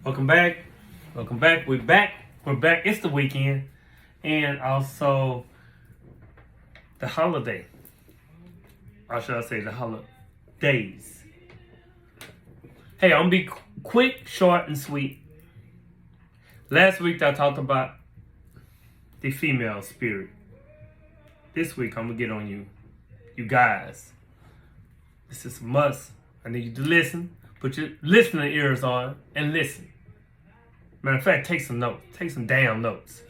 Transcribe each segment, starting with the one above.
Welcome back. Welcome back. We're back. We're back. It's the weekend. And also the holiday. Or should I say the holidays. Hey, I'm going to be quick, short, and sweet. Last week I talked about the female spirit. This week I'm going to get on you guys. This is a must. I need you to listen. Put your listening ears on and listen. Matter of fact, take some notes. Take some damn notes.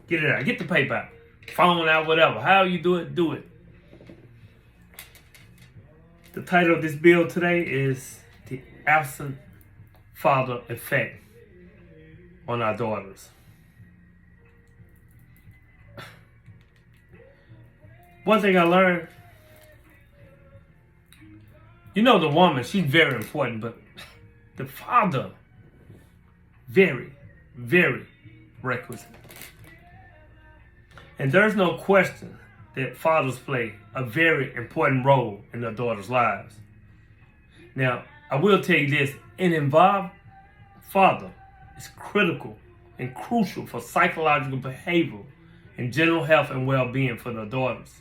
Get it out. Get the paper out. Phone out, whatever. However you do it, do it. The title of this bill today is The Absent Father Effect on Our Daughters. One thing I learned, the woman, she's very important, but the father, very, very requisite. And there's no question that fathers play a very important role in their daughters' lives. Now, I will tell you this, an involved father is critical and crucial for psychological behavior and general health and well-being for their daughters.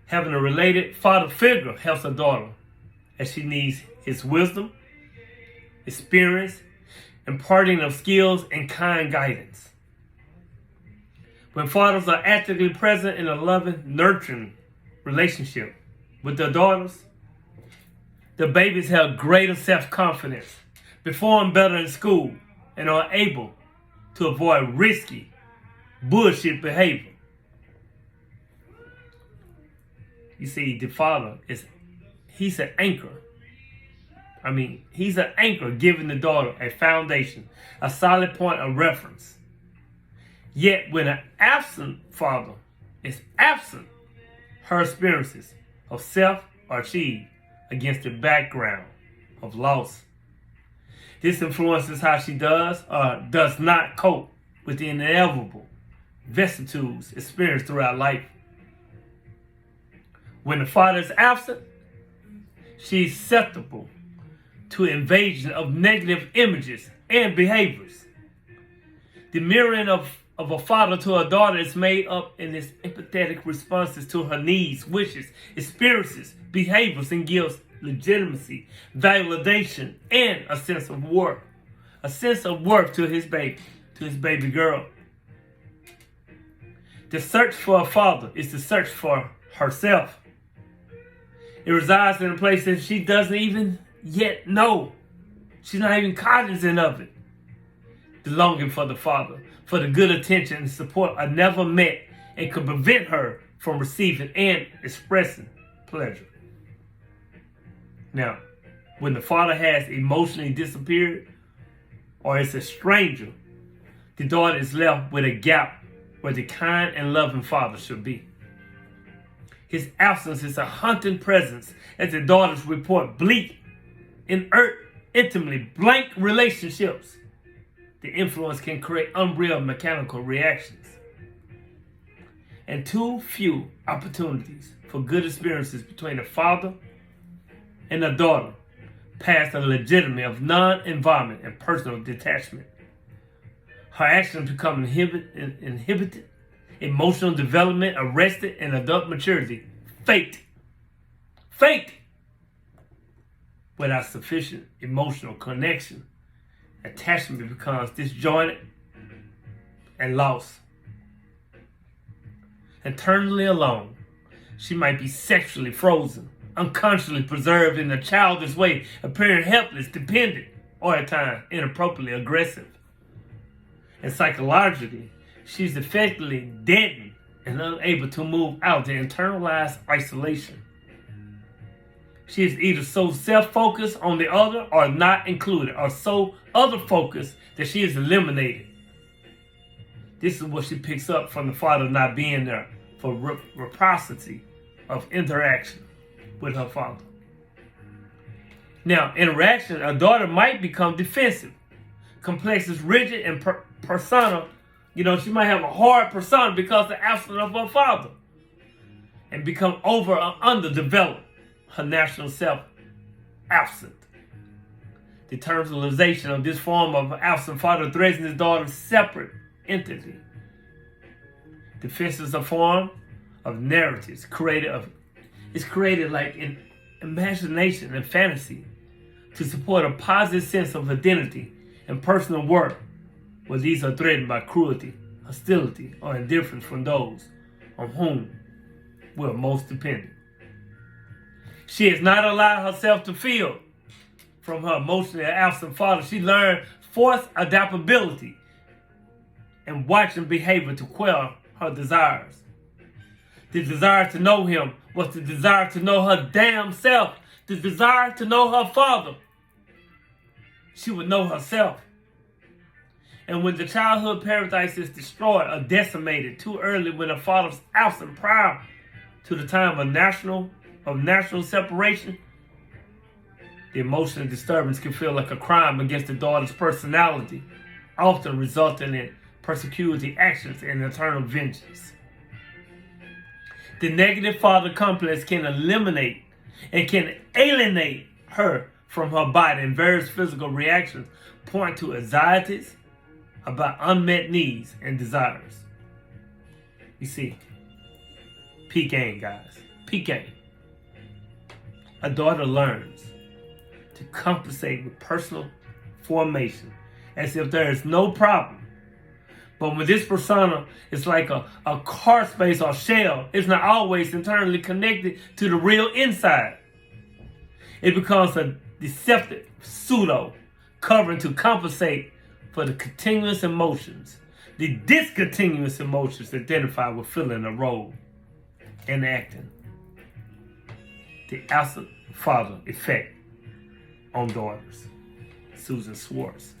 Having a related father figure helps a daughter as she needs his wisdom, experience, imparting of skills, and kind guidance. When fathers are actively present in a loving, nurturing relationship with their daughters, the babies have greater self-confidence, perform better in school, and are able to avoid risky, bullshit behavior. You see, the father he's an anchor. He's an anchor giving the daughter a foundation, a solid point of reference. Yet when an absent father is absent, her experiences of self are achieved against the background of loss. This influences how she does or does not cope with the inevitable vicissitudes experienced throughout life. When the father is absent, she's susceptible to invasion of negative images and behaviors. The mirroring of a father to a daughter is made up in its empathetic responses to her needs, wishes, experiences, behaviors, and gives legitimacy, validation, and a sense of worth. A sense of worth to his baby girl. The search for a father is the search for herself. It resides in a place that she doesn't even yet know. She's not even cognizant of it. The longing for the father, for the good attention and support are never met and could prevent her from receiving and expressing pleasure. Now, when the father has emotionally disappeared or is a stranger, the daughter is left with a gap where the kind and loving father should be. His absence is a haunting presence as the daughters report bleak, inert, intimately blank relationships. The influence can create unreal mechanical reactions and too few opportunities for good experiences between the father and the daughter past the legitimate of non-involvement and personal detachment. Her actions become inhibited, emotional development arrested, and adult maturity faked. Without sufficient emotional connection, attachment becomes disjointed and lost. Internally alone, she might be sexually frozen, unconsciously preserved in a childish way, appearing helpless, dependent, or at times inappropriately aggressive. And psychologically, she's effectively deadened and unable to move out the internalized isolation. She is either so self-focused on the other or not included, or so other-focused that she is eliminated. This is what she picks up from the father not being there for reciprocity of interaction with her father. Now, interaction, a daughter might become defensive, complex, rigid, and persona. She might have a hard persona because of the absence of her father and become over or underdeveloped, her national self absent. The internalization of this form of absent father threatens his daughter's separate entity. Defense is a form of narratives it's created like in imagination and fantasy to support a positive sense of identity and personal worth, where these are threatened by cruelty, hostility, or indifference from those on whom we're most dependent. She has not allowed herself to feel from her emotionally absent father. She learned forced adaptability and watching behavior to quell her desires. The desire to know him was the desire to know her damn self. The desire to know her father. She would know herself. And when the childhood paradise is destroyed or decimated too early, when her father's absent prior to the time of national separation, the emotional disturbance can feel like a crime against the daughter's personality, often resulting in persecutory actions and eternal vengeance. The negative father complex can eliminate and can alienate her from her body, and various physical reactions point to anxieties about unmet needs and desires. You see, peak game, guys. Peak game. A daughter learns to compensate with personal formation as if there is no problem. But when this persona is like a car space or shell, it's not always internally connected to the real inside. It becomes a deceptive pseudo covering to compensate for the continuous emotions, the discontinuous emotions identified with filling a role and acting. The absent father effect on daughters. Susan Swartz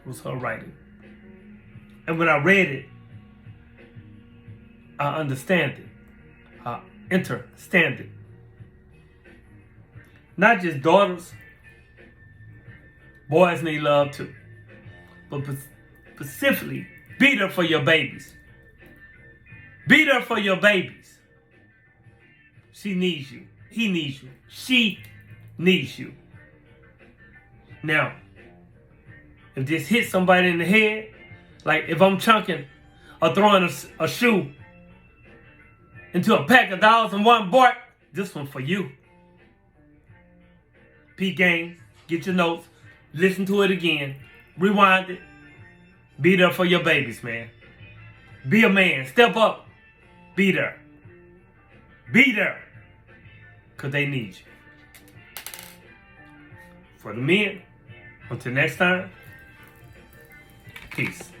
was her writing. And when I read it, I understand it. I understand it. Not just daughters, boys need love too. But specifically, be there for your babies. Be there for your babies. She needs you. He needs you. She needs you. Now, if this hits somebody in the head, like if I'm chunking or throwing a shoe into a pack of dogs and one bark, this one for you. Peak game, get your notes, listen to it again, rewind it. Be there for your babies, man. Be a man. Step up. Be there. Be there. Because they need you. For the men, until next time, peace.